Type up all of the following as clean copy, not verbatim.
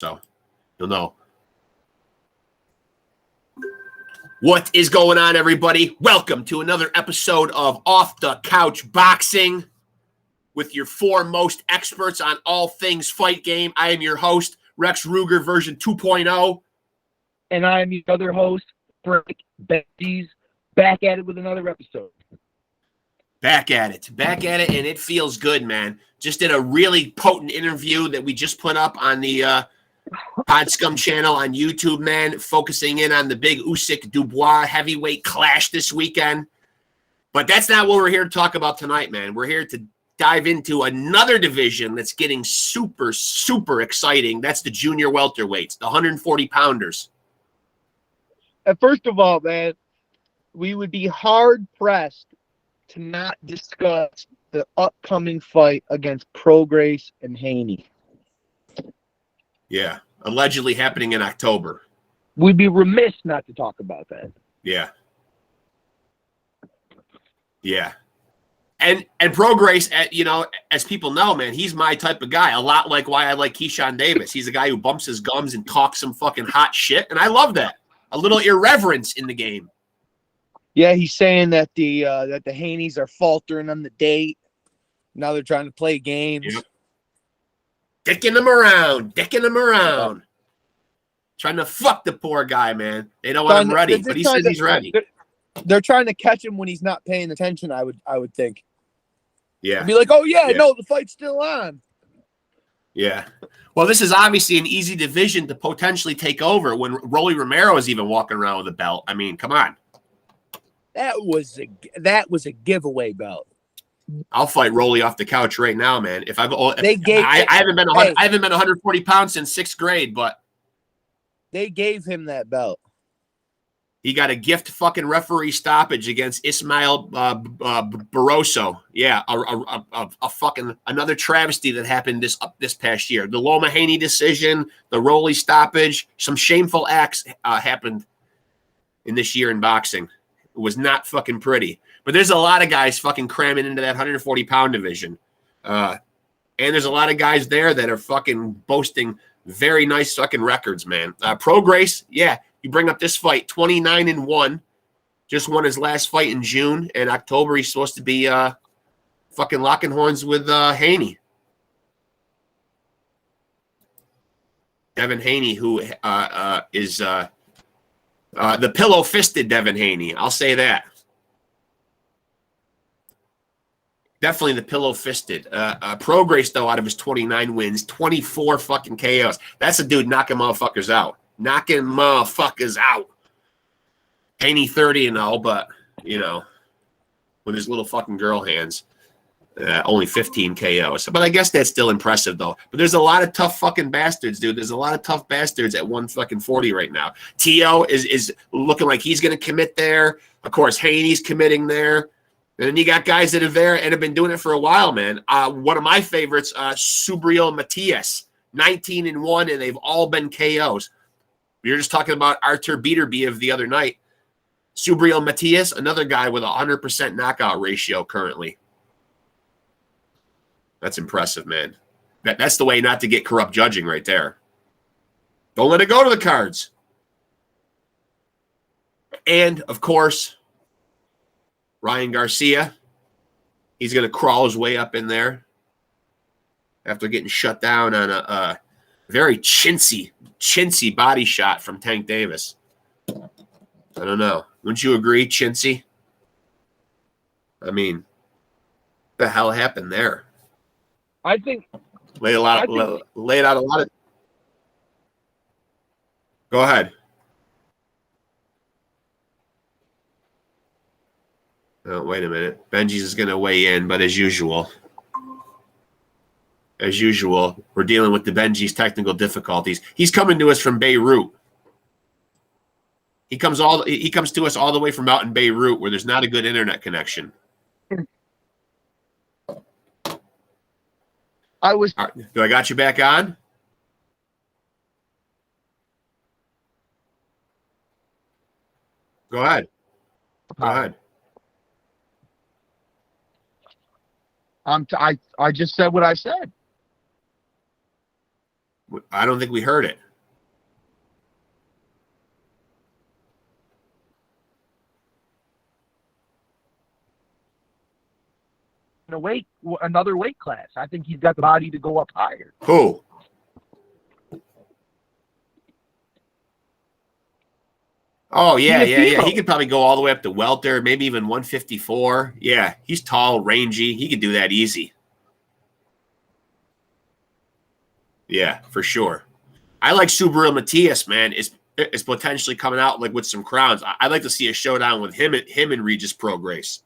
So you'll know. What is going on, everybody? Welcome to another episode of Off the Couch Boxing with your foremost experts on all things fight game. I am your host, Rex Ruger version 2.0. And I am your other host, Frank Bengz, back at it with another episode. Back at it, and it feels good, man. Just did a really potent interview that we just put up on the Podscum channel on YouTube, man, focusing in on the big Usyk-Dubois heavyweight clash this weekend. But that's not what we're here to talk about tonight, man. We're here to dive into another division that's getting super, super exciting. That's the junior welterweights, the 140-pounders. And first of all, man, we would be hard-pressed to not discuss the upcoming fight against Prograis and Haney. Yeah, allegedly happening in October. We'd be remiss not to talk about that. Yeah. Yeah. And Prograis, you know, as people know, man, he's my type of guy. A lot like why I like Keyshawn Davis. He's a guy who bumps his gums and talks some fucking hot shit, and I love that. A little irreverence in the game. Yeah, he's saying that the Haneys are faltering on the date. Now they're trying to play games. Yep. Dicking them around. Trying to fuck the poor guy, man. They don't want him ready, but he says he's ready. They're trying to catch him when he's not paying attention, I would think. Yeah. Be like, oh, yeah, no, the fight's still on. Yeah. Well, this is obviously an easy division to potentially take over when Rolly Romero is even walking around with a belt. I mean, come on. That was a giveaway belt. I'll fight Rolly off the couch right now, man. If I haven't been 140 pounds since 6th grade, but they gave him that belt. He got a gift fucking referee stoppage against Ismael Barroso. Yeah, a fucking another travesty that happened this past year. The Loma Haney decision, the Rolly stoppage, some shameful acts happened in this year in boxing. It was not fucking pretty. But there's a lot of guys fucking cramming into that 140-pound division. And there's a lot of guys there that are fucking boasting very nice fucking records, man. Prograis, yeah, you bring up this fight, 29-1. Just won his last fight in June. In October, he's supposed to be fucking locking horns with Haney. Devin Haney, who is the pillow-fisted Devin Haney. I'll say that. Definitely the pillow-fisted. Prograis, though, out of his 29 wins, 24 fucking KOs. That's a dude knocking motherfuckers out. Haney 30-0, but, you know, with his little fucking girl hands, only 15 KOs. But I guess that's still impressive, though. But there's a lot of tough fucking bastards, dude. There's a lot of tough bastards at 140 right now. T.O. is looking like he's going to commit there. Of course, Haney's committing there. And then you got guys that are there and have been doing it for a while, man. One of my favorites, Subriel Matias, 19-1, and they've all been KOs. We were just talking about Artur Beterbiev the other night. Subriel Matias, another guy with a 100% knockout ratio currently. That's impressive, man. That's the way not to get corrupt judging right there. Don't let it go to the cards. And, of course, Ryan Garcia, he's going to crawl his way up in there after getting shut down on a very chintzy body shot from Tank Davis. I don't know. Wouldn't you agree, chintzy? I mean, what the hell happened there? I think laid out a lot of. Go ahead. Oh, wait a minute. Benji's is going to weigh in, but as usual, we're dealing with the Benji's technical difficulties. He's coming to us from Beirut. He comes to us all the way from out in Beirut, where there's not a good internet connection. Do I got you back on? Go ahead. I just said what I said. I don't think we heard it. Another weight class. I think he's got the body to go up higher. Who? Oh, yeah. He could probably go all the way up to welter, maybe even 154. Yeah, he's tall, rangy. He could do that easy. Yeah, for sure. I like Subaru Matias, man. Is potentially coming out like with some crowns. I'd like to see a showdown with him and Regis Prograis.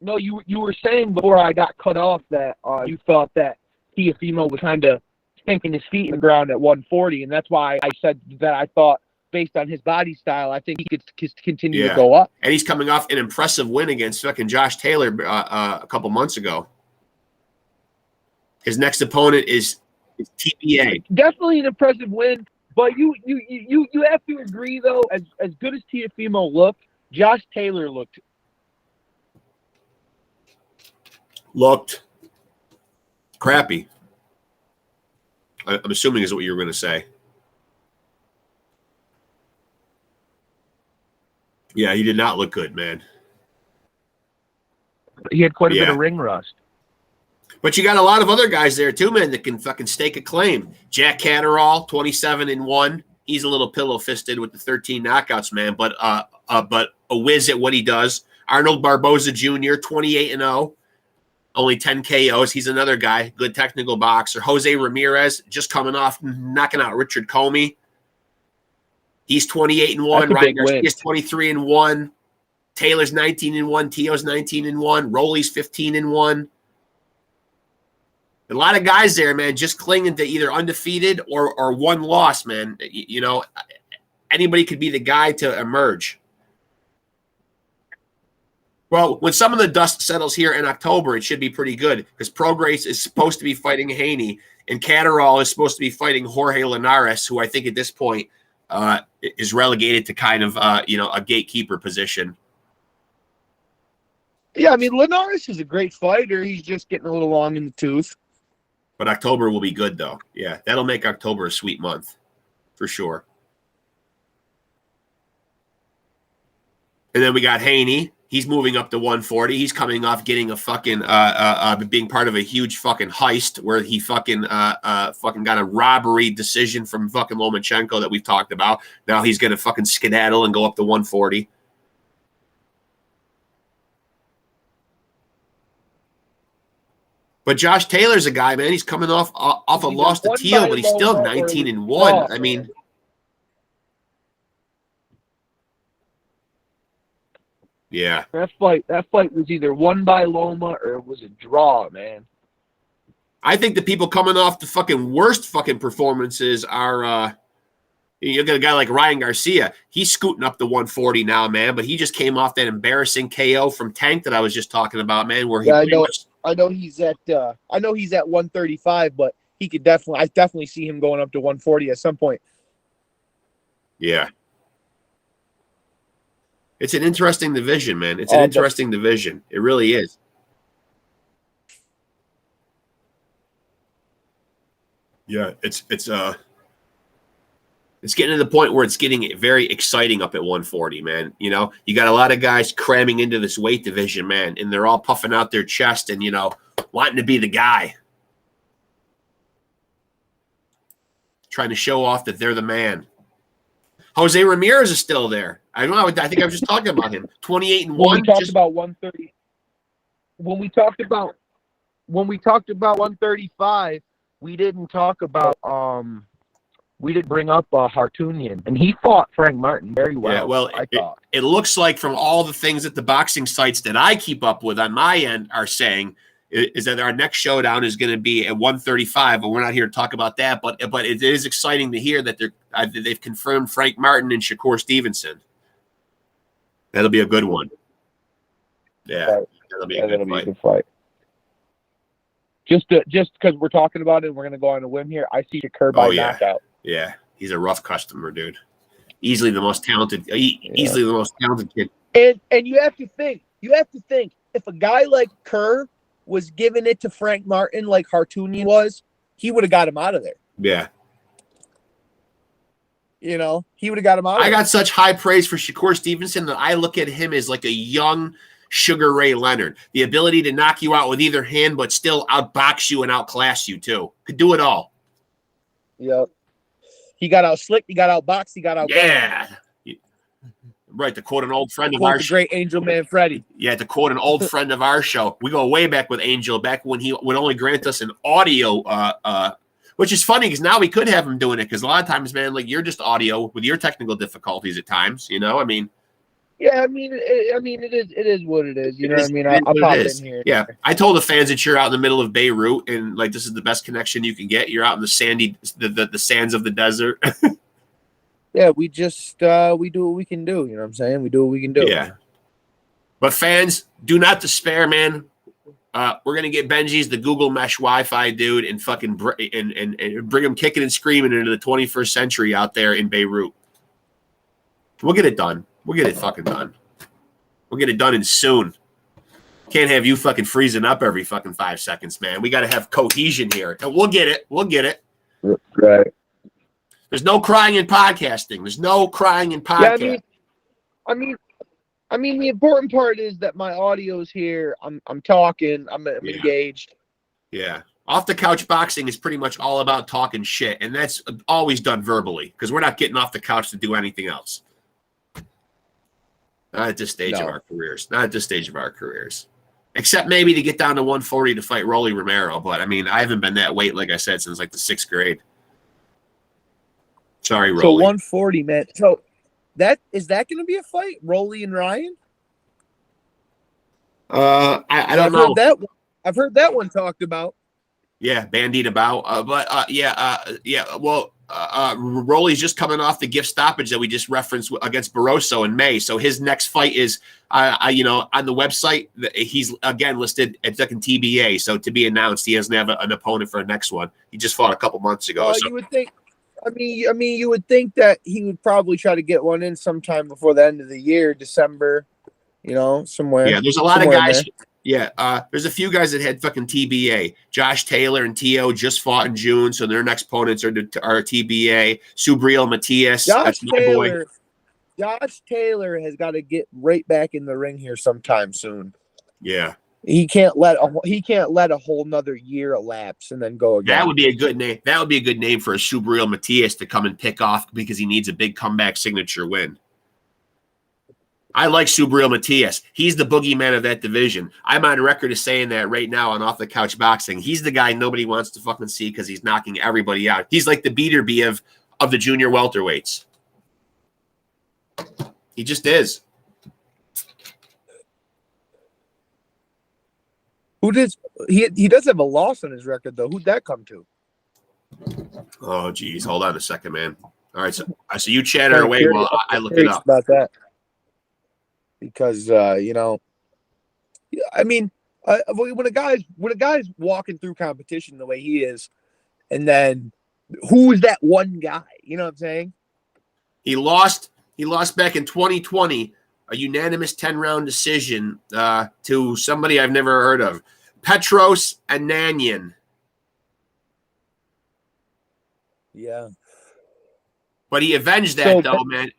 No, you were saying before I got cut off that you thought that Teofimo was kind of thinking his feet in the ground at 140, and that's why I said that I thought, based on his body style, I think he could continue to go up. And he's coming off an impressive win against fucking Josh Taylor a couple months ago. His next opponent is TBA. Definitely an impressive win, but you have to agree though, as good as Teofimo looked, Josh Taylor looked crappy. I'm assuming is what you were going to say. Yeah, he did not look good, man. He had quite a bit of ring rust. But you got a lot of other guys there too, man, that can fucking stake a claim. Jack Catterall, 27-1. He's a little pillow-fisted with the 13 knockouts, man, but a whiz at what he does. Arnold Barboza Jr., 28-0. Only 10 KOs. He's another guy. Good technical boxer. Jose Ramirez just coming off knocking out Richard Comey. He's 28-1. Ryan Garcia's 23-1. Taylor's 19-1. Tio's 19-1. Rolly's 15-1. A lot of guys there, man, just clinging to either undefeated or one loss, man. You know, anybody could be the guy to emerge. Well, when some of the dust settles here in October, it should be pretty good because Prograis is supposed to be fighting Haney and Catterall is supposed to be fighting Jorge Linares, who I think at this point is relegated to kind of, a gatekeeper position. Yeah, I mean, Linares is a great fighter. He's just getting a little long in the tooth. But October will be good, though. Yeah, that'll make October a sweet month for sure. And then we got Haney. He's moving up to 140. He's coming off getting a fucking being part of a huge fucking heist where he fucking got a robbery decision from fucking Lomachenko that we've talked about. Now he's gonna fucking skedaddle and go up to 140. But Josh Taylor's a guy, man. He's coming off a loss to Teal, but he's still 19-1. I mean. Yeah. That fight was either won by Loma or it was a draw, man. I think the people coming off the fucking worst fucking performances are you got a guy like Ryan Garcia. He's scooting up to 140 now, man, but he just came off that embarrassing KO from Tank that I was just talking about, man, where he I know he's at 135, but he could I definitely see him going up to 140 at some point. Yeah. It's an interesting division, man. It's an interesting division. It really is. Yeah, it's getting to the point where it's getting very exciting up at 140, man. You know, you got a lot of guys cramming into this weight division, man, and they're all puffing out their chest and, wanting to be the guy. Trying to show off that they're the man. Jose Ramirez is still there. I don't know. I think I was just talking about him. 28-1. When we talked about 130, when we talked about 135, we didn't talk about we didn't bring up Hartunian, and he fought Frank Martin very well. Yeah, well, I thought it looks like from all the things that the boxing sites that I keep up with on my end are saying is that our next showdown is going to be at 135, but we're not here to talk about that. But it is exciting to hear that they've confirmed Frank Martin and Shakur Stevenson. That'll be a good one. Yeah, that'll be a good fight. Just because we're talking about it, we're going to go on a whim here. I see Shakur by knockout. Yeah, he's a rough customer, dude. Easily the most talented Easily the most talented kid. And you have to think, if a guy like Kerr was giving it to Frank Martin like Hartoonian was, he would have got him out of there. Yeah. You know, he would have got him out of I there. got such high praise for Shakur Stevenson that I look at him as like a young Sugar Ray Leonard. The ability to knock you out with either hand, but still outbox you and outclass you too. Could do it all. Yep. He got out slick. He got out boxed. He got out. Yeah. Right. To quote an old friend of Quote our the great Angel Man Freddie. Yeah, to quote an old friend of our show, we go way back with Angel, back when he would only grant us an audio, which is funny because now we could have him doing it because a lot of times, man, like you're just audio with your technical difficulties at times, you know? I mean, yeah, I mean, it is what it is. You know what I mean? I'll pop in here. Yeah, I told the fans that you're out in the middle of Beirut and like this is the best connection you can get. You're out in the sandy, the sands of the desert. Yeah, we just we do what we can do. You know what I'm saying? We do what we can do. Yeah. But fans, do not despair, man. We're gonna get Benji's the Google Mesh Wi-Fi dude and fucking and bring him kicking and screaming into the 21st century out there in Beirut. We'll get it done. We'll get it fucking done. We'll get it done and soon. Can't have you fucking freezing up every fucking 5 seconds, man. We got to have cohesion here. And we'll get it. We'll get it. Right. There's no crying in podcasting. There's no crying in podcasting. Yeah, I mean, the important part is that my audio's here. I'm talking. I'm engaged. Yeah. Off the couch boxing is pretty much all about talking shit, and that's always done verbally because we're not getting off the couch to do anything else. Not at this stage of our careers. Not at this stage of our careers. Except maybe to get down to 140 to fight Rolly Romero. But, I mean, I haven't been that weight, like I said, since like the 6th grade. Sorry, Rolly. So 140, man. So is that going to be a fight, Rolly and Ryan? I don't know. I've heard that one talked about. Yeah, bandied about. Well, Rolly's just coming off the gift stoppage that we just referenced against Barroso in May. So his next fight is, on the website, he's again listed at fucking TBA. So to be announced, he doesn't have an opponent for the next one. He just fought a couple months ago. So you would think. I mean, you would think that he would probably try to get one in sometime before the end of the year, December. Somewhere. Yeah, there's a lot of guys. Yeah, there's a few guys that had fucking TBA. Josh Taylor and Tio just fought in June, so their next opponents are TBA. Subriel Matias, that's my boy. Josh Taylor has got to get right back in the ring here sometime soon. Yeah, he can't let a whole nother year elapse and then go again. That would be a good name. That would be a good name for a Subriel Matias to come and pick off because he needs a big comeback signature win. I like Subriel Matias. He's the boogeyman of that division. I'm on record as saying that right now on Off the Couch Boxing. He's the guy nobody wants to fucking see because he's knocking everybody out. He's like the Beaterby of the junior welterweights. He just is. He does have a loss on his record though. Who'd that come to? Oh geez, hold on a second, man. All right, so you chatter away while I look it up. About that. Because I mean, when a guy's walking through competition the way he is, and then who is that one guy? You know what I'm saying? He lost back in 2020, a unanimous 10-round decision to somebody I've never heard of, Petros Ananyan. Yeah. But he avenged that, man.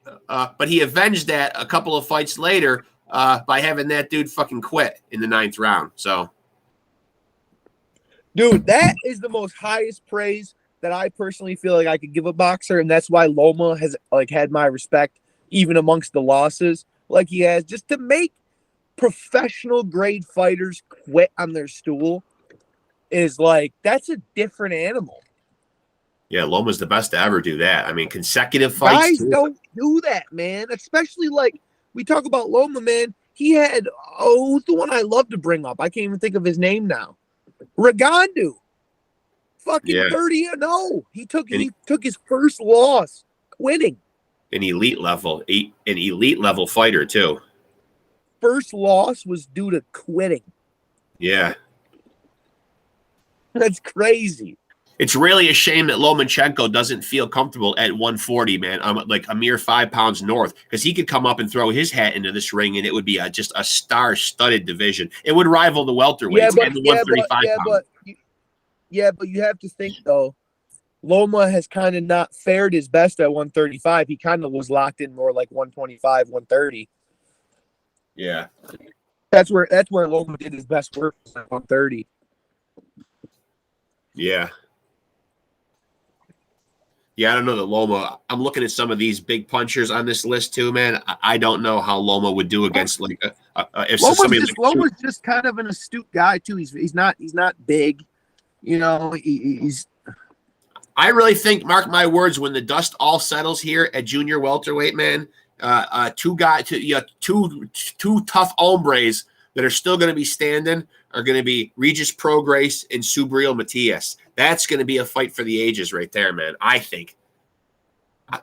But he avenged that a couple of fights later by having that dude fucking quit in the 9th round. So, dude, that is the most highest praise that I personally feel like I could give a boxer, and that's why Loma has had my respect even amongst the losses, like he has, just to make professional grade fighters quit on their stool is that's a different animal. Yeah, Loma's the best to ever do that. I mean, consecutive fights. Guys don't do that, man. Especially we talk about Loma, man. He had who's the one I love to bring up? I can't even think of his name now. Rigondeaux. Fucking 30-0. He took his first loss, quitting. An elite level fighter too. First loss was due to quitting. Yeah. That's crazy. It's really a shame that Lomachenko doesn't feel comfortable at 140, man. Like a mere 5 pounds north, because he could come up and throw his hat into this ring, and it would be just a star-studded division. It would rival the welterweights and the 135 pound. But you have to think though, Loma has kind of not fared his best at 135. He kind of was locked in more like 125, 130. Yeah, that's where Loma did his best work at 130. Yeah. Yeah, I don't know that Loma. I'm looking at some of these big punchers on this list too, man. I don't know how Loma would do against like if somebody. Loma's just kind of an astute guy too. He's not big, you know. He's. I really think, mark my words, when the dust all settles here at junior welterweight, man, two tough hombres that are still going to be standing are going to be Regis Prograis and Subriel Matias. That's going to be a fight for the ages right there, man. I think.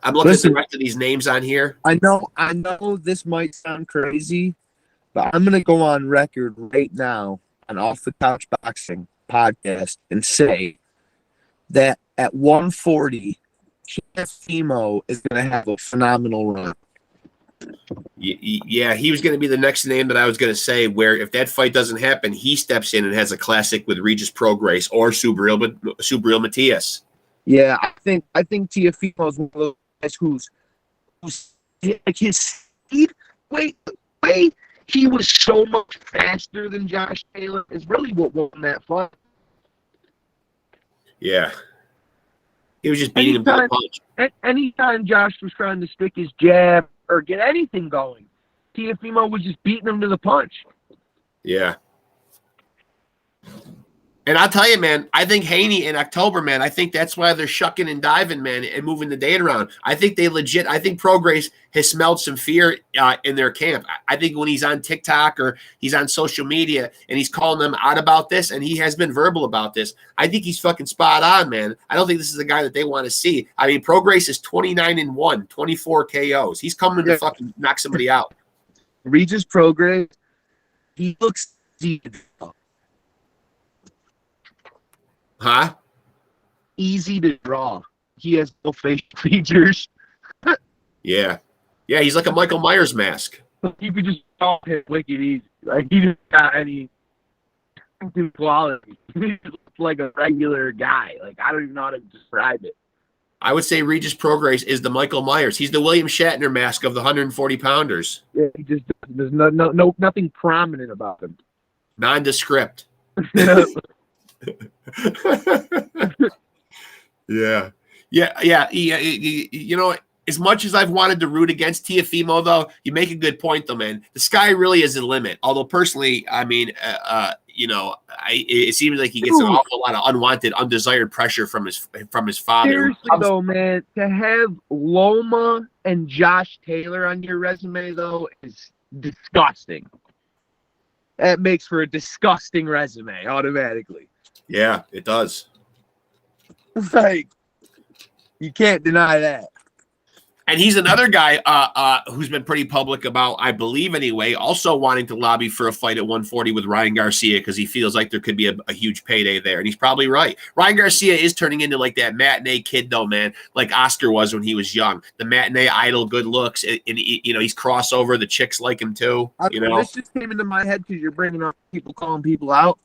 I'm looking at the rest of these names on here. I know this might sound crazy, but I'm going to go on record right now on Off the Couch Boxing podcast and say that at 140, Teofimo is going to have a phenomenal run. Yeah, he was going to be the next name that I was going to say, where if that fight doesn't happen, he steps in and has a classic with Regis Prograis or Subriel Matias. Yeah, I think Teofimo is one of those guys who's like his speed. Wait, he was so much faster than Josh Taylor is really what won that fight. Yeah. He was just beating him by a punch. Anytime Josh was trying to stick his jab or get anything going, Teofimo was just beating him to the punch. Yeah. And I'll tell you, man, I think Haney in October, man, I think that's why they're shucking and diving, man, and moving the date around. I think Prograis has smelled some fear in their camp. I think when he's on TikTok or he's on social media and he's calling them out about this, and he has been verbal about this, I think he's fucking spot on, man. I don't think this is a guy that they want to see. I mean, Prograis is 29-1, 24 KOs. He's coming to fucking knock somebody out. Regis Prograis, he looks deep. Huh? Easy to draw. He has no facial features. Yeah. Yeah, he's like a Michael Myers mask. You could just draw him wicked easy. Like, he just got any quality. He looks like a regular guy. Like, I don't even know how to describe it. I would say Regis Prograis is the Michael Myers. He's the William Shatner mask of the 140-pounders. Yeah, he just there's nothing prominent about him. Nondescript. Yeah. You know, as much as I've wanted to root against Teofimo, though, you make a good point, though, man. The sky really is the limit. Although personally, I mean, you know, it seems like he gets an awful lot of unwanted, undesired pressure from his father. Seriously, though, man, to have Loma and Josh Taylor on your resume, though, is disgusting. That makes for a disgusting resume automatically. Yeah, it does. Like, you can't deny that. And he's another guy who's been pretty public about, I believe anyway, also wanting to lobby for a fight at 140 with Ryan Garcia because he feels like there could be a huge payday there. And he's probably right. Ryan Garcia is turning into like that matinee kid, though, man, like Oscar was when he was young. The matinee idol, good looks. And you know, he's crossover. The chicks like him, too. You know? This just came into my head because you're bringing up people calling people out.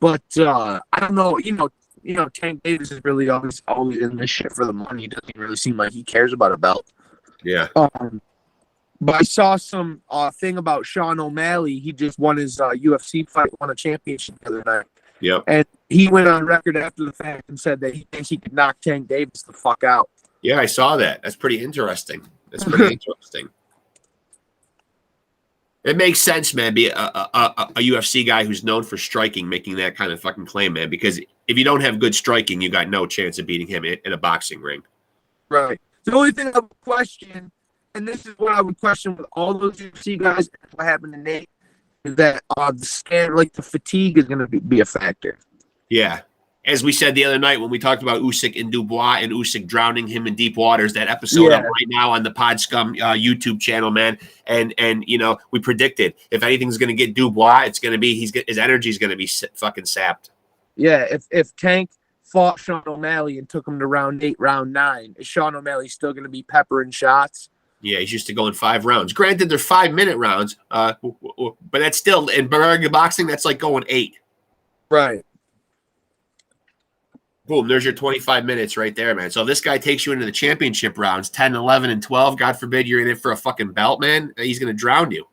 But I don't know, you know, Tank Davis is really always in this shit for the money. He doesn't really seem like he cares about a belt. Yeah. But I saw some thing about Sean O'Malley. He just won his UFC fight, won a championship the other night. Yep. And he went on record after the fact and said that he thinks he could knock Tank Davis the fuck out. Yeah, I saw that. That's pretty interesting. It makes sense, man. Be a UFC guy who's known for striking, making that kind of fucking claim, man. Because if you don't have good striking, you got no chance of beating him in a boxing ring. Right. The only thing I would question, and this is what I would question with all those UFC guys, what happened to Nate, is that the scan, like the fatigue, is going to be a factor. Yeah. As we said the other night when we talked about Usyk and Dubois and Usyk drowning him in deep waters, that episode up right now on the Pod Scum YouTube channel, man. And you know, we predicted if anything's going to get Dubois, it's going to be his energy is going to be fucking sapped. Yeah, if Tank fought Sean O'Malley and took him to round 8, round 9, is Sean O'Malley still going to be peppering shots? Yeah, he's used to go in 5 rounds. Granted, they're 5-minute rounds, but that's still in Bavarian boxing. That's like going 8. Right. Boom, there's your 25 minutes right there, man. So if this guy takes you into the championship rounds, 10, 11, and 12, God forbid you're in it for a fucking belt, man, he's going to drown you.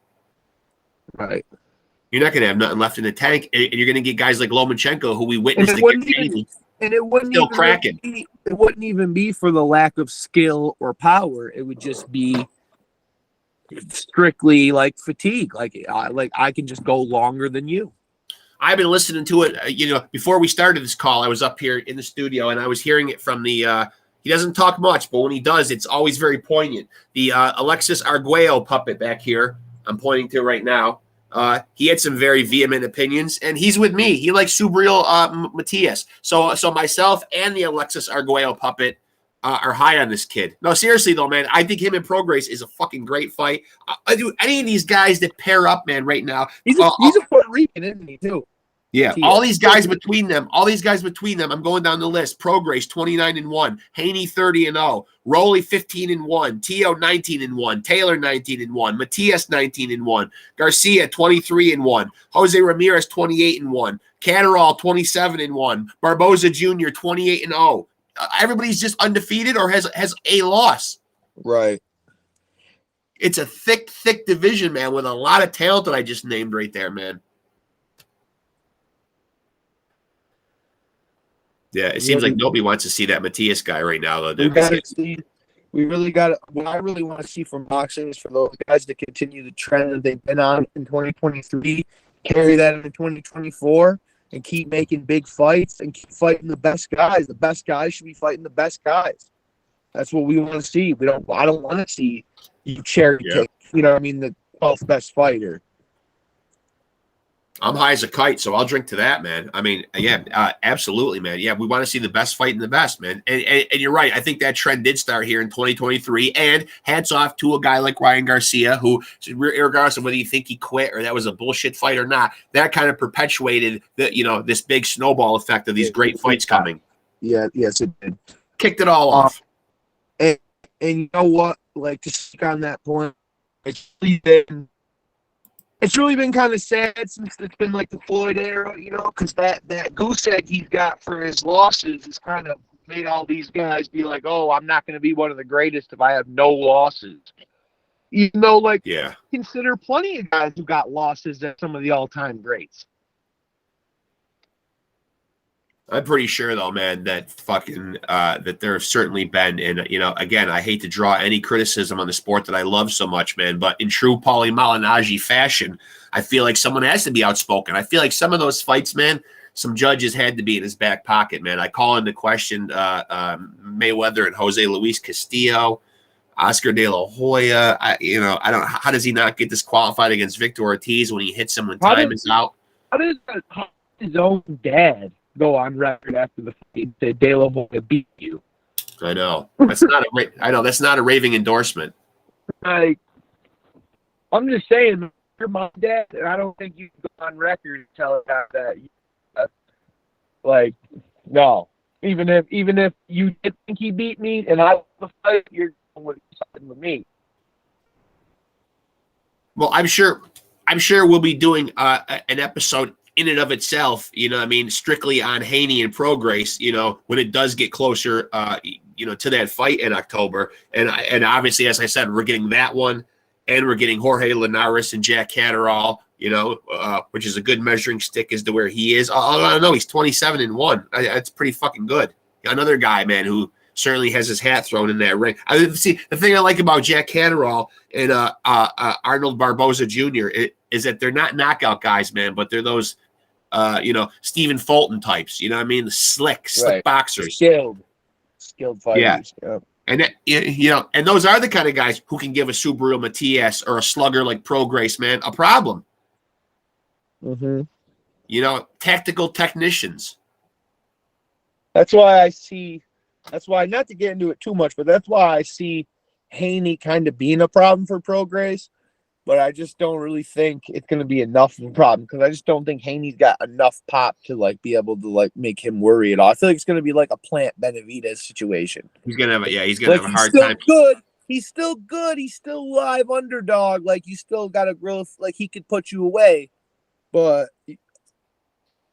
Right. You're not going to have nothing left in the tank, and you're going to get guys like Lomachenko, who we witnessed and it wouldn't still even cracking. It wouldn't even be for the lack of skill or power. It would just be strictly like fatigue. Like I can just go longer than you. I've been listening to it. Before we started this call, I was up here in the studio and I was hearing it from the. He doesn't talk much, but when he does, it's always very poignant. The Alexis Arguello puppet back here, I'm pointing to right now. He had some very vehement opinions, and he's with me. He likes Subriel Matias. So myself and the Alexis Arguello puppet are high on this kid. No, seriously though, man, I think him and Prograis is a fucking great fight. Do any of these guys that pair up, man, right now. He's a Puerto Rican, isn't he, too? Yeah, all these guys between them, I'm going down the list. Prograis 29-1, Haney 30-0, Rowley 15-1, Tio 19-1, Taylor 19-1, Matias 19-1, Garcia 23-1, Jose Ramirez 28-1, Catterall 27-1, Barboza Jr. 28-0. Everybody's just undefeated or has a loss. Right. It's a thick division, man, with a lot of talent that I just named right there, man. Yeah, it seems like nobody wants to see that Matias guy right now, though. Dude. We really got it. What I really want to see from boxing is for those guys to continue the trend that they've been on in 2023, carry that into 2024, and keep making big fights and keep fighting the best guys. The best guys should be fighting the best guys. That's what we want to see. I don't want to see you cherry pick. You know what I mean? The 12th best fighter. I'm high as a kite, so I'll drink to that, man. I mean, yeah, absolutely, man. Yeah, we want to see the best fight in the best, man. And you're right. I think that trend did start here in 2023. And hats off to a guy like Ryan Garcia, who, regardless of whether you think he quit or that was a bullshit fight or not, that kind of perpetuated this big snowball effect of these great fights coming. Yeah, yes, it did. Kicked it all off. And you know what? Like, to stick on that point, it's really been kind of sad since it's been like the Floyd era, because that goose egg he's got for his losses has kind of made all these guys be like, oh, I'm not going to be one of the greatest if I have no losses. Even though, consider plenty of guys who got losses as some of the all-time greats. I'm pretty sure, though, man, that that there have certainly been, and again, I hate to draw any criticism on the sport that I love so much, man, but in true Paulie Malignaggi fashion, I feel like someone has to be outspoken. I feel like some of those fights, man, some judges had to be in his back pocket, man. I call into question Mayweather and Jose Luis Castillo, Oscar De La Hoya. I don't. How does he not get disqualified against Victor Ortiz when he hits him when time is out? How does his own dad go on record after the fight and say De La Hoya beat you? I know that's not a raving endorsement. I'm just saying, you're my dad, and I don't think you can go on record and tell him that. No. Even if you did think he beat me and I won the fight, you're going with something with me. Well, I'm sure we'll be doing an episode in and of itself, strictly on Haney and Prograis, when it does get closer, to that fight in October. And obviously, as I said, we're getting that one, and we're getting Jorge Linares and Jack Catterall, which is a good measuring stick as to where he is. I don't know. He's 27-1. That's pretty fucking good. Another guy, man, who certainly has his hat thrown in that ring. See, the thing I like about Jack Catterall and Arnold Barboza Jr. Is that they're not knockout guys, man, but they're those, Stephen Fulton types. You know what I mean? The slick boxers. Skilled fighters. Yeah. And and those are the kind of guys who can give a Subriel Matias or a slugger like Prograis, man, a problem. Mm-hmm. Tactical technicians. That's why, not to get into it too much, but that's why I see Haney kind of being a problem for Prograis, but I just don't really think it's going to be enough of a problem because I just don't think Haney's got enough pop to like be able to like make him worry at all. I feel like it's going to be like a Plant Benavidez situation. He's gonna have he's gonna have a hard still time. Good. He's still good. He's still live underdog. Like you still got a growth. Like he could put you away, but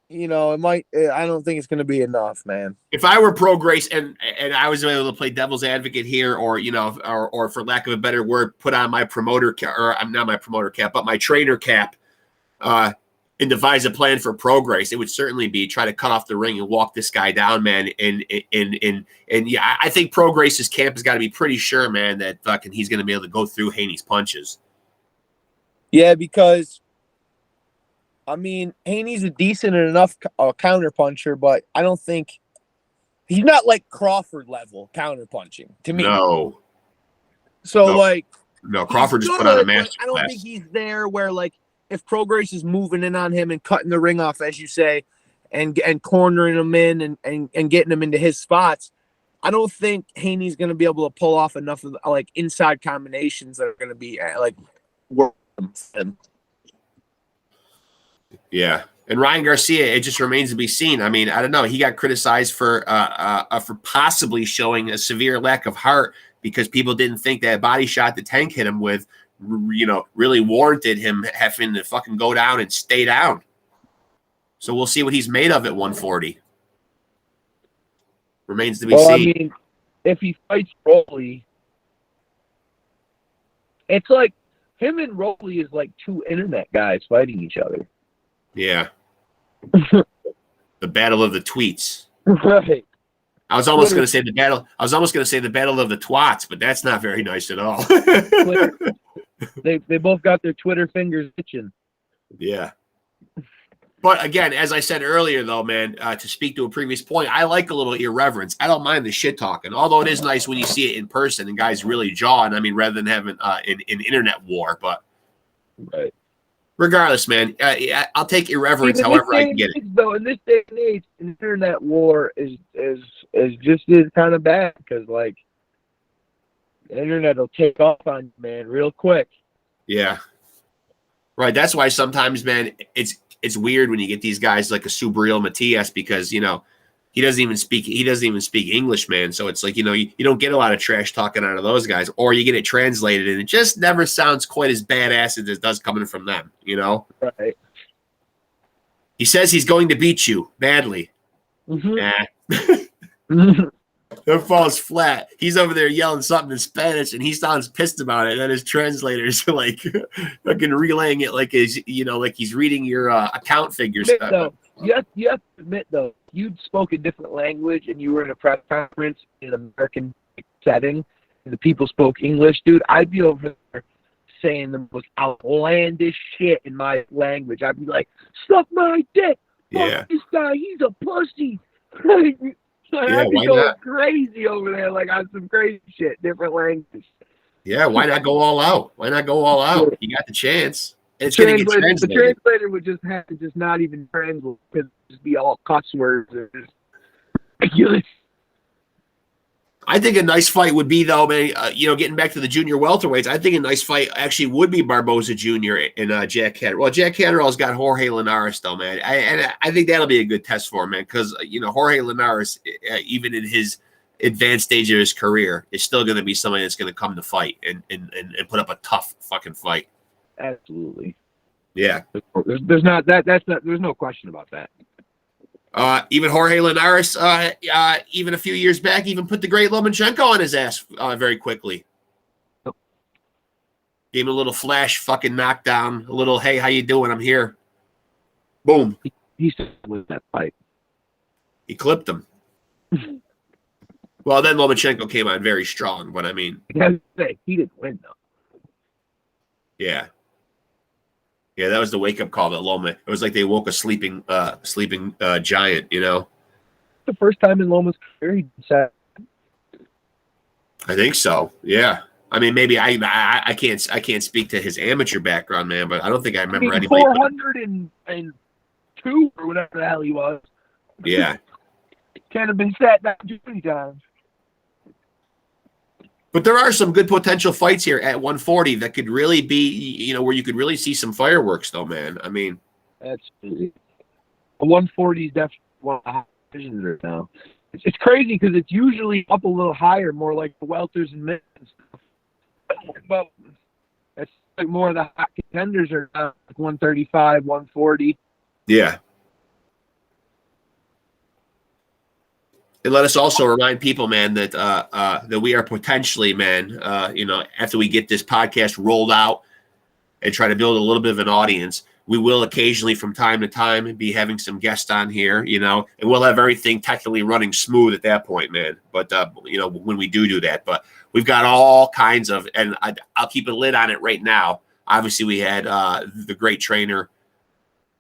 you know it might. I don't think it's going to be enough, man. If I were pro Grace and I was able to play devil's advocate here, or or for lack of a better word, put on my promoter cap, or I'm not my promoter cap, but my trainer cap, and devise a plan for pro Grace, it would certainly be try to cut off the ring and walk this guy down, man. And yeah, I think pro Grace's camp has got to be pretty sure, man, that fucking he's going to be able to go through Haney's punches. Yeah, because I mean Haney's a decent enough counter puncher, but I don't think he's not like Crawford level counter punching to me. No. So no, Crawford just put on a master I don't think he's there where like if Pro Grace is moving in on him and cutting the ring off, as you say, and cornering him in and getting him into his spots, I don't think Haney's going to be able to pull off enough of like inside combinations that are going to be like work for him. Yeah. And Ryan Garcia, it just remains to be seen. I mean, I don't know. He got criticized for possibly showing a severe lack of heart because people didn't think that body shot that Tank hit him with, really warranted him having to fucking go down and stay down. So we'll see what he's made of at 140. Remains to be seen. I mean, if he fights Rolly, it's like him and Rolly is like two internet guys fighting each other. Yeah. The battle of the tweets. Right. I was almost going to say the battle. I was almost going to say the battle of the twats, but that's not very nice at all. They both got their Twitter fingers itching. Yeah. But again, as I said earlier, though, man, to speak to a previous point, I like a little irreverence. I don't mind the shit talking, although it is nice when you see it in person and guys really jawing. I mean, rather than having an internet war. But right. Regardless, man, I'll take irreverence however I can get it. Though in this day and age, internet war is just as kind of bad because like the internet will take off on you, man, real quick. Yeah, right. That's why sometimes, man, it's weird when you get these guys like a Subriel Matias because he doesn't even speak English, man. So it's like you don't get a lot of trash talking out of those guys, or you get it translated and it just never sounds quite as badass as it does coming from them. Right. He says he's going to beat you badly. Mm-hmm. Nah. That falls flat. He's over there yelling something in Spanish, and he sounds pissed about it. And his translators are like fucking relaying it like like he's reading your account figures. You have to admit though, you'd spoke a different language, and you were in a press conference in an American setting, and the people spoke English, dude. I'd be over there saying the most outlandish shit in my language. I'd be like, "Suck my dick! Yeah, fuck this guy, he's a pussy." I'd be going crazy over there, like on some crazy shit, different language. Yeah, why not go all out? Why not go all out? You got the chance. It's going to get translated. The translator would just have to just not even translate because it'd just be all cuss words. Ridiculous. I think a nice fight would be, though, man, getting back to the junior welterweights, I think a nice fight actually would be Barboza Jr. and Jack Catterall. Well, Jack Catterall's got Jorge Linares, though, man. I think that'll be a good test for him, man, because, Jorge Linares, even in his advanced stage of his career, is still going to be somebody that's going to come to fight and put up a tough fucking fight. Absolutely. Yeah. There's no question about that. Even Jorge Linares, even a few years back, even put the great Lomachenko on his ass very quickly. Yep. Gave him a little flash fucking knockdown, a little, hey, how you doing? I'm here. Boom. He still won that fight. He clipped him. Well, then Lomachenko came on very strong, but I mean. He didn't win, though. Yeah. Yeah, that was the wake-up call that Loma. It was like they woke a sleeping giant, The first time in Loma's career he sat. I think so. Yeah. I mean, maybe I can't speak to his amateur background, man, but I don't think I remember anybody. 402 or whatever the hell he was. Yeah. Can't have been sat down too many times. But there are some good potential fights here at 140 that could really be, where you could really see some fireworks, though, man. I mean, that's 140 is definitely one of the hot divisions right now. It's crazy because it's usually up a little higher, more like the welters and mids and stuff. But it's like more of the hot contenders are now, like 135, 140. yeah. And let us also remind people, man, that that we are potentially, man, after we get this podcast rolled out and try to build a little bit of an audience, we will occasionally from time to time be having some guests on here, and we'll have everything technically running smooth at that point, man. But, when we do that, but we've got all kinds of, and I'll keep a lid on it right now. Obviously, we had the great trainer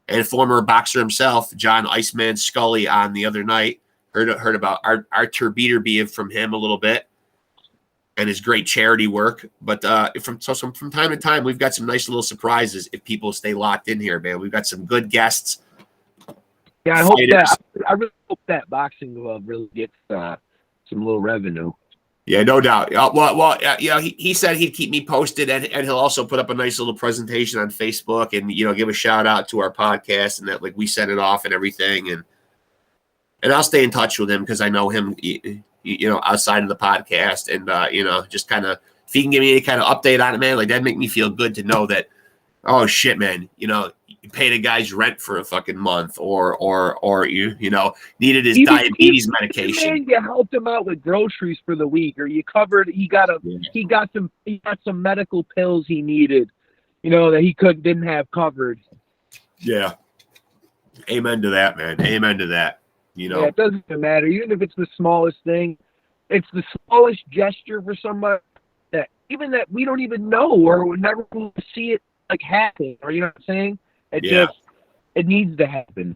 and former boxer himself, John Iceman Scully, on the other night. Heard about Artur Beterbiev from him a little bit and his great charity work. But from time to time, we've got some nice little surprises if people stay locked in here, man. We've got some good guests. Yeah, I really hope that boxing glove really gets some little revenue. Yeah, no doubt. He said he'd keep me posted, and he'll also put up a nice little presentation on Facebook and give a shout out to our podcast and that like we set it off and everything and I'll stay in touch with him because I know him, outside of the podcast. And, just kind of, if he can give me any kind of update on it, man, like that'd make me feel good to know that, oh shit, man, you paid a guy's rent for a fucking month or you needed his diabetes medication. Man, you helped him out with groceries for the week, or you covered, he got some medical pills he needed, that he didn't have covered. Yeah. Amen to that, man. Amen to that. Yeah, it doesn't matter. Even if it's the smallest thing, it's the smallest gesture for somebody that we don't even know or would never see it like happen. Or you know what I'm saying? It needs to happen.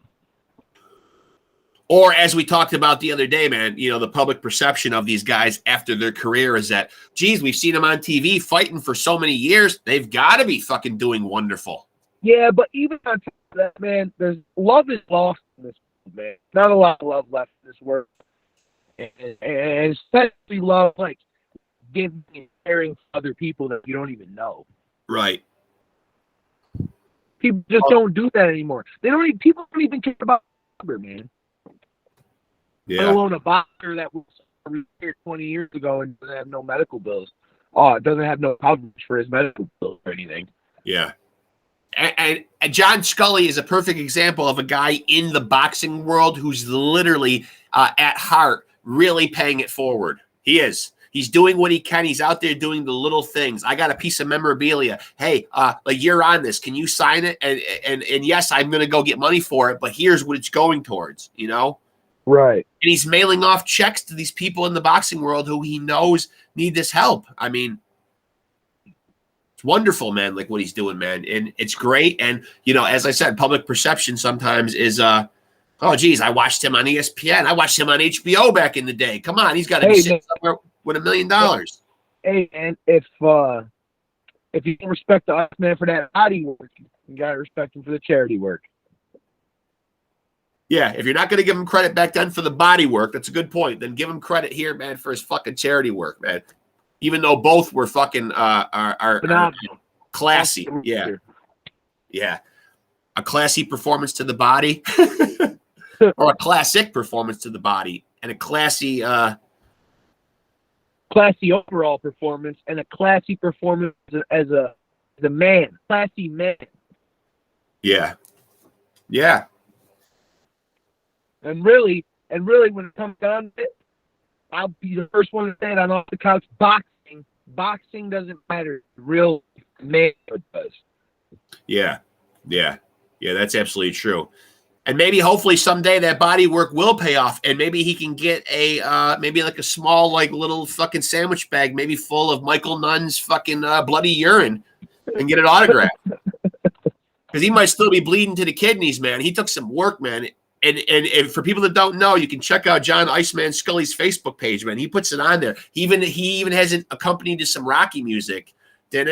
Or as we talked about the other day, man, the public perception of these guys after their career is that, geez, we've seen them on TV fighting for so many years. They've got to be fucking doing wonderful. Yeah, but even on top of that, man, there's love is lost in this. Man, not a lot of love left in this world, and especially love like giving and caring for other people that you don't even know. Right. People just don't do that anymore. People don't even care about number, man. Yeah. Let alone a boxer that was retired 20 years ago and doesn't have no medical bills. Oh, it doesn't have no coverage for his medical bills or anything. Yeah. And John Scully is a perfect example of a guy in the boxing world who's literally at heart really paying it forward. He is. He's doing what he can. He's out there doing the little things. I got a piece of memorabilia. Hey, like you're on this. Can you sign it? And yes, I'm going to go get money for it, but here's what it's going towards, Right. And he's mailing off checks to these people in the boxing world who he knows need this help. I mean, wonderful, man, like what he's doing, man. And it's great. And, as I said, public perception sometimes is, oh, geez, I watched him on ESPN. I watched him on HBO back in the day. Come on, he's got to be sitting somewhere with $1 million. Hey, and if you don't respect the man for that body work, you got to respect him for the charity work. Yeah, if you're not going to give him credit back then for the body work, that's a good point. Then give him credit here, man, for his fucking charity work, man. Even though both were fucking are classy. Yeah. Yeah. A classy performance to the body or a classic performance to the body and a classy overall performance and a classy performance as a man, classy man. Yeah. Yeah. And really when it comes down to it, I'll be the first one to say it on Off the Couch. Boxing doesn't matter. Real manhood does. Yeah. Yeah. Yeah, that's absolutely true. And maybe hopefully someday that body work will pay off. And maybe he can get maybe like a small, like little fucking sandwich bag, maybe full of Michael Nunn's fucking bloody urine and get it autographed. Because he might still be bleeding to the kidneys, man. He took some work, man. And for people that don't know, you can check out John Iceman Scully's Facebook page, man. He puts it on there. He even has it accompanied to some Rocky music. Well, he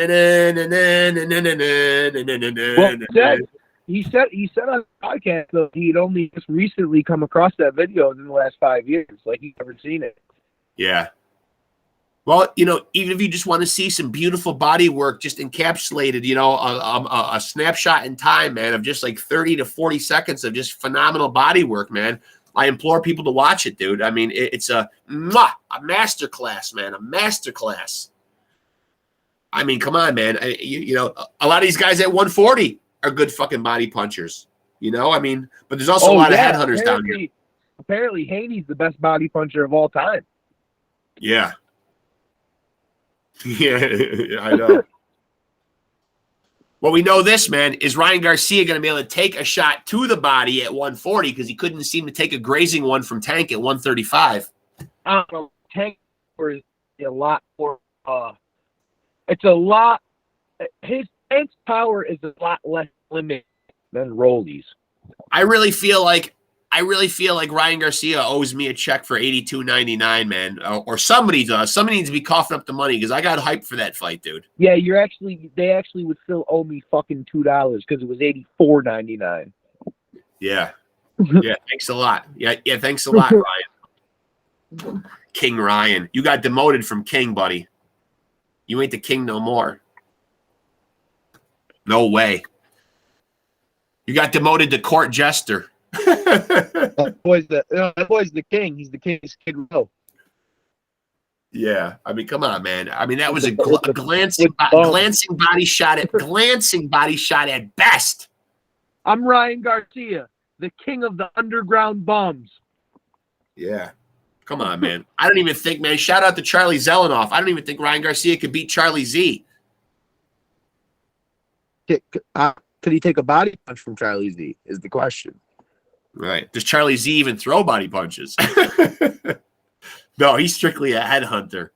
said on the podcast that he'd only just recently come across that video in the last 5 years. Like he'd never seen it. Yeah. Well, even if you just want to see some beautiful body work just encapsulated, a snapshot in time, man, of just like 30 to 40 seconds of just phenomenal body work, man. I implore people to watch it, dude. I mean, it's a masterclass, man, a masterclass. I mean, come on, man. A lot of these guys at 140 are good fucking body punchers. I mean, but there's also a lot of headhunters down here. Apparently, Haney's the best body puncher of all time. Yeah. Yeah, I know. Well, we know this, man. Is Ryan Garcia going to be able to take a shot to the body at 140 because he couldn't seem to take a grazing one from Tank at 135? I don't know. Tank is a lot more. It's a lot. Tank's power is a lot less limited than Rolly's. I really feel like Ryan Garcia owes me a check for $82.99, man, or somebody does. Somebody needs to be coughing up the money because I got hyped for that fight, dude. Yeah, they actually would still owe me fucking $2 because it was $84.99. Yeah, yeah. Thanks a lot. Yeah. Thanks a lot, Ryan. King Ryan, you got demoted from king, buddy. You ain't the king no more. No way. You got demoted to court jester. That boy's the king. He's the king's kid row. Yeah, I mean, come on, man. I mean, that was a glancing body shot at best. I'm Ryan Garcia, the king of the underground bums. Yeah, come on, man. I don't even think, man. Shout out to Charlie Zelenoff. I don't even think Ryan Garcia could beat Charlie Z. Could he take a body punch from Charlie Z? Is the question. Right. Does Charlie Z even throw body punches? No, he's strictly a headhunter.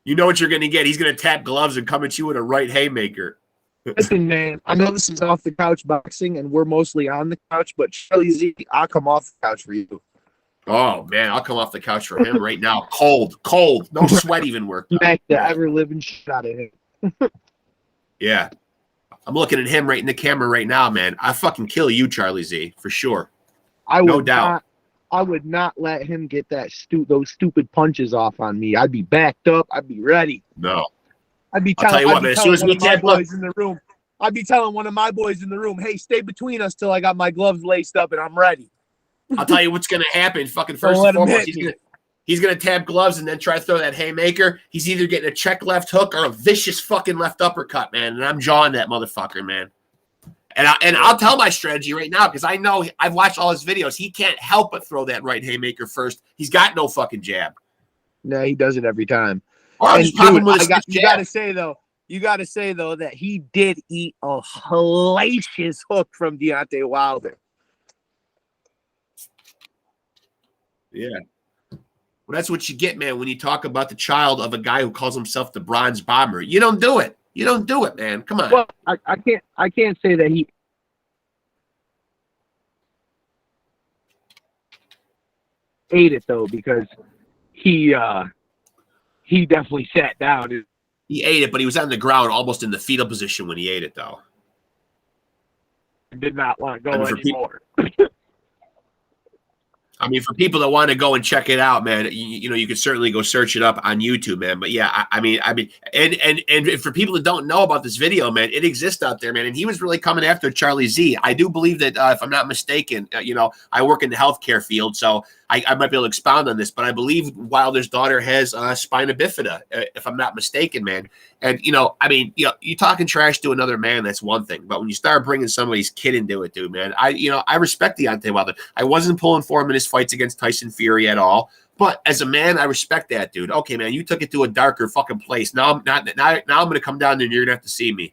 You know what you're going to get. He's going to tap gloves and come at you with a right haymaker. Listen, man, I know this is off the couch boxing and we're mostly on the couch, but Charlie Z, I'll come off the couch for you. Oh, man, I'll come off the couch for him right now. Cold. No sweat even worked. Smack the ever-living shit out of him. Yeah. I'm looking at him right in the camera right now, man. I fucking kill you, Charlie Z, for sure. No doubt. I would not let him get those stupid punches off on me. I'd be backed up. I'd be ready. No. I'll tell you what, man. As soon as we tap boys in the room, I'd be telling one of my boys in the room, "Hey, stay between us till I got my gloves laced up and I'm ready." I'll tell you what's gonna happen. Fucking first and foremost, he's gonna tap gloves and then try to throw that haymaker. He's either getting a check left hook or a vicious fucking left uppercut, man. And I'm jawing that motherfucker, man. And I'll tell my strategy right now because I know I've watched all his videos. He can't help but throw that right haymaker first. He's got no fucking jab. No, he does it every time. And dude, you gotta say though that he did eat a hellacious hook from Deontay Wilder. Yeah. Well, that's what you get, man, when you talk about the child of a guy who calls himself the Bronze Bomber. You don't do it. You don't do it, man. Come on. Well, I can't say that he ate it though, because he definitely sat down. He ate it, but he was on the ground almost in the fetal position when he ate it, though. Did not want to go anymore. I mean, for people that want to go and check it out, man, you can certainly go search it up on YouTube, man. But yeah, I mean, and for people that don't know about this video, man, it exists out there, man. And he was really coming after Charlie Z. I do believe that, if I'm not mistaken, I work in the healthcare field, so I might be able to expound on this. But I believe Wilder's daughter has spina bifida, if I'm not mistaken, man. And you talking trash to another man, that's one thing. But when you start bringing somebody's kid into it, dude, man, I respect Deontay Wilder. I wasn't pulling for him in his fights against Tyson Fury at all. But as a man, I respect that, dude. Okay, man, you took it to a darker fucking place. Now I'm going to come down there and you're going to have to see me.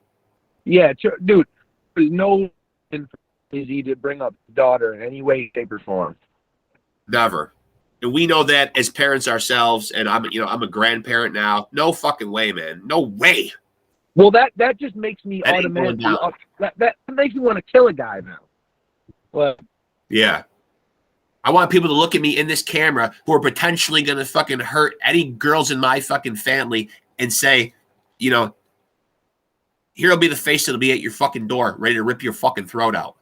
Yeah, dude. There's no reason for Jay-Z to bring up his daughter in any way, shape, or form. Never. And we know that as parents ourselves, and I'm a grandparent now. No fucking way, man. No way. Well, that just makes me automatically that makes me want to kill a guy now. Well, yeah. I want people to look at me in this camera who are potentially going to fucking hurt any girls in my fucking family and say, here'll be the face that'll be at your fucking door, ready to rip your fucking throat out.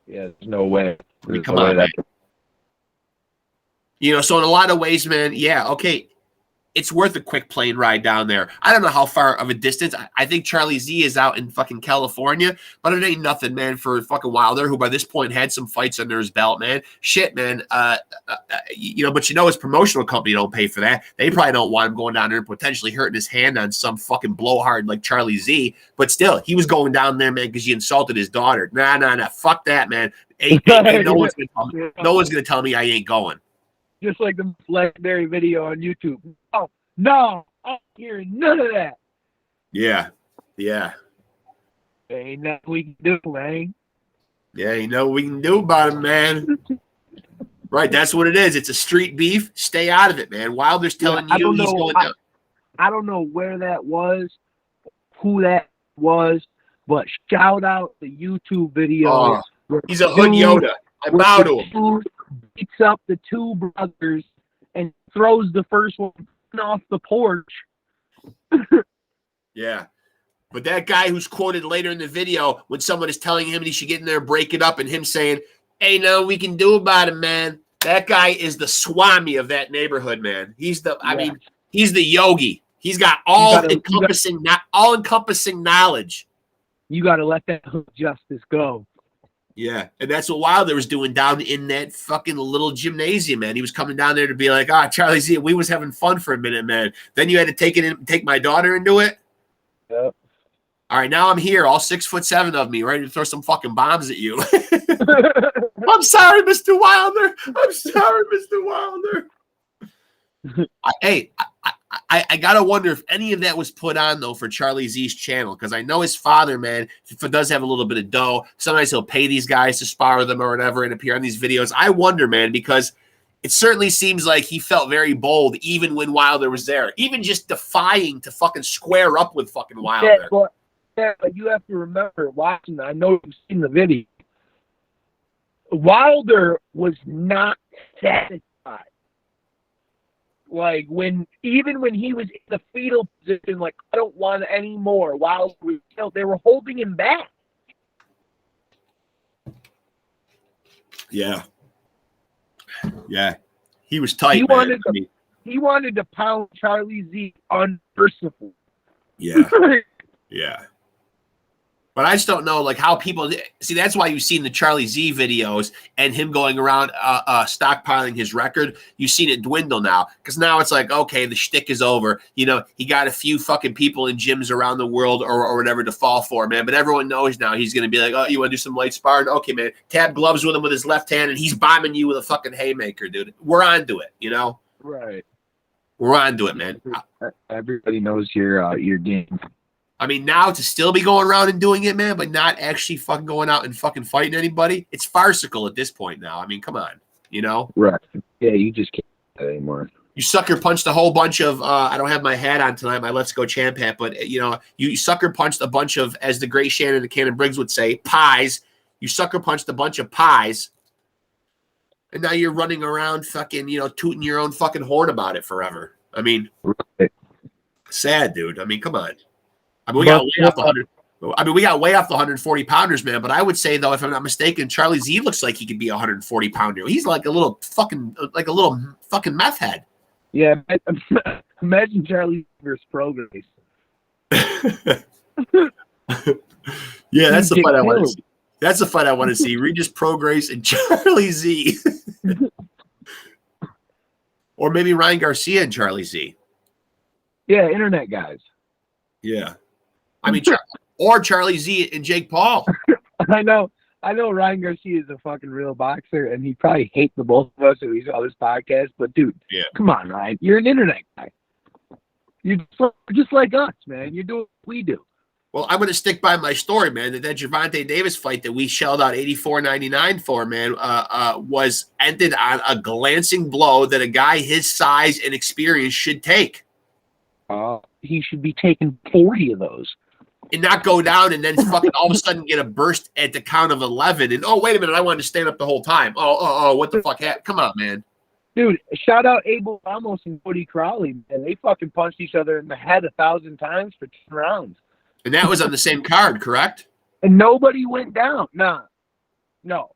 Yeah, there's no way. I mean, come on, man. So in a lot of ways, man, yeah, okay. it's worth a quick plane ride down there. I don't know how far of a distance. I think Charlie Z is out in fucking California, but it ain't nothing, man, for fucking Wilder, who by this point had some fights under his belt, man. Shit, man. You know, but you know his promotional company don't pay for that. They probably don't want him going down there and potentially hurting his hand on some fucking blowhard like Charlie Z. But still, he was going down there, man, because he insulted his daughter. Nah. Fuck that, man. No one's gonna tell me I ain't going. Just like the legendary video on YouTube. Oh, no, I'm hearing none of that. Yeah. Ain't nothing we can do, man. Yeah, you know what we can do about it, man. Right, that's what it is. It's a street beef. Stay out of it, man. Wilder's telling you he's going down. I don't know where that was, who that was, but shout out the YouTube video. He's a hood Yoda. I bow to him. Beats up the two brothers and throws the first one off the porch. Yeah. But that guy who's quoted later in the video when someone is telling him he should get in there and break it up and him saying, "Hey, no, we can do about it, man." That guy is the Swami of that neighborhood, man. He's the, I mean, he's the yogi. He's got all-encompassing knowledge. You got to let that hood justice go. Yeah, and that's what Wilder was doing down in that fucking little gymnasium, man. He was coming down there to be like, Charlie Z, we was having fun for a minute, man. Then you had to take my daughter into it. Yep. All right, now I'm here, all 6'7" of me, ready to throw some fucking bombs at you. I'm sorry, Mr. Wilder. I'm sorry, Mr. Wilder. I gotta wonder if any of that was put on though for Charlie Z's channel, because I know his father, man, does have a little bit of dough. Sometimes he'll pay these guys to spar with them or whatever and appear on these videos. I wonder, man, because it certainly seems like he felt very bold even when Wilder was there, even just defying to fucking square up with fucking Wilder. But you have to remember watching. I know you've seen the video. Wilder was not satisfied. Like even when he was in the fetal position, like, I don't want any more. Wilder was, they were holding him back. Yeah. He was tight. He wanted to pound Charlie Z unmerciful. Yeah. Yeah. But I just don't know, like, how people see. That's why you've seen the Charlie Z videos and him going around stockpiling his record. You've seen it dwindle now, because now it's like, okay, the shtick is over. You know, he got a few fucking people in gyms around the world or whatever to fall for, man. But everyone knows now he's going to be like, oh, you want to do some light sparring? Okay, man. Tap gloves with him with his left hand, and he's bombing you with a fucking haymaker, dude. We're on to it, you know? Right. We're on to it, man. Everybody knows your game. I mean, now to still be going around and doing it, man, but not actually fucking going out and fucking fighting anybody, it's farcical at this point now. I mean, come on, you know? Right. Yeah, you just can't do that anymore. You sucker punched a whole bunch of, I don't have my hat on tonight, my Let's Go Champ hat, but, you know, you sucker punched a bunch of, as the great Shannon the Cannon Briggs would say, pies. You sucker punched a bunch of pies. And now you're running around fucking, you know, tooting your own fucking horn about it forever. I mean, sad, dude. I mean, come on. I mean, we got way off the 100. I mean, we got way off the 140 pounders, man. But I would say, though, if I'm not mistaken, Charlie Z looks like he could be a 140 pounder. He's like a little fucking meth head. Yeah, imagine Charlie versus Progress. Yeah, that's the fight I want to see. That's the fight I want to see. Regis Progress and Charlie Z, or maybe Ryan Garcia and Charlie Z. Yeah, internet guys. Yeah. I mean, or Charlie Z and Jake Paul. I know Ryan Garcia is a fucking real boxer, and he probably hates the both of us if he saw this podcast. But dude, come on, Ryan, you're an internet guy. You're just like us, man. You're doing what we do. Well, I'm going to stick by my story, man. That Gervonta Davis fight that we shelled out $84.99 for, man, was ended on a glancing blow that a guy his size and experience should take. He should be taking 40 of those. And not go down and then fucking all of a sudden get a burst at the count of 11. And, oh, wait a minute, I wanted to stand up the whole time. Oh, what the fuck happened? Come on, man. Dude, shout out Abel Ramos and Cody Crowley, man. They fucking punched each other in the head 1,000 times for 10 rounds. And that was on the same card, correct? And nobody went down. Nah. No.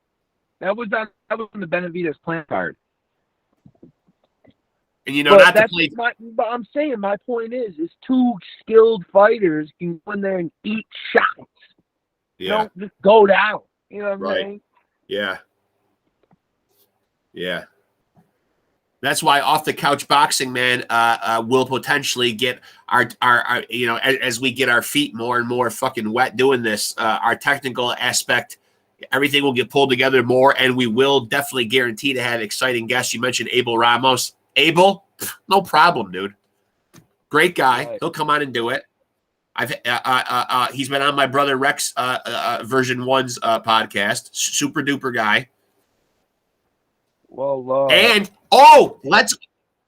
That was on the Benavidez Plant card. And not to play. But I'm saying my point is two skilled fighters can go in there and eat shots. Yeah. Don't just go down. You know what I'm saying? Yeah. Yeah. That's why off the couch boxing, man, will potentially get our as we get our feet more and more fucking wet doing this, our technical aspect, everything will get pulled together more, and we will definitely guarantee to have exciting guests. You mentioned Abel Ramos. Abel, no problem, dude. Great guy. Right. He'll come on and do it. He's been on my brother Rexxx version 1's podcast. Super duper guy. Well, and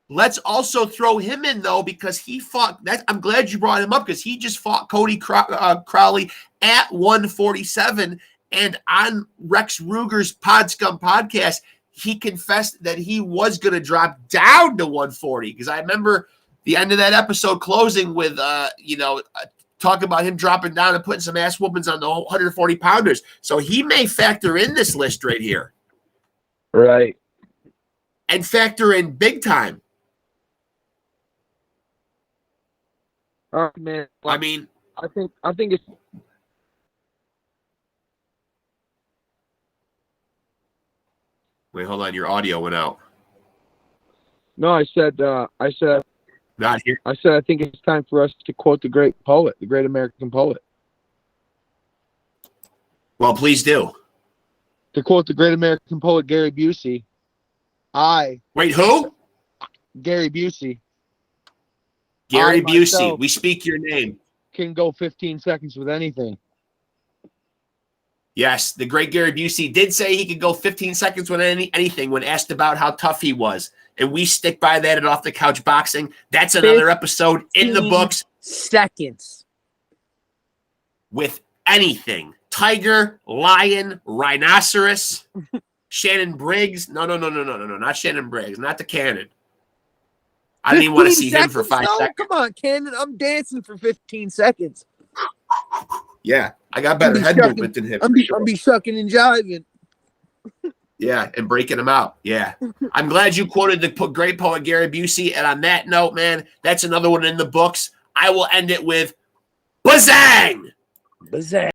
let's also throw him in though, because he fought. I'm glad you brought him up, because he just fought Cody Crowley at 147, and on Rex Ruger's Podscum podcast, he confessed that he was going to drop down to 140. Because I remember the end of that episode closing with talking about him dropping down and putting some ass whoopings on the 140 pounders. So he may factor in this list right here, right. And factor in big time. All right, man. I mean, I think it's. Wait, hold on. Your audio went out. No, I said. Not here. I said I think it's time for us to quote the great poet, the great American poet. Well, please do. To quote the great American poet Gary Busey, Wait, who? Gary Busey. Gary Busey. We speak your name. Can go 15 seconds with anything. Yes, the great Gary Busey did say he could go 15 seconds with anything when asked about how tough he was. And we stick by that at Off the Couch Boxing. That's another episode in the books. Seconds. With anything. Tiger, lion, rhinoceros, Shannon Briggs. No, not Shannon Briggs. Not the cannon. I didn't even want to see him for 5 seconds. Come on, Cannon. I'm dancing for 15 seconds. Yeah, I got better head movement than him. I'm be shucking and jiving. Yeah, and breaking them out. Yeah. I'm glad you quoted the great poet Gary Busey. And on that note, man, that's another one in the books. I will end it with Bazang! Bazang.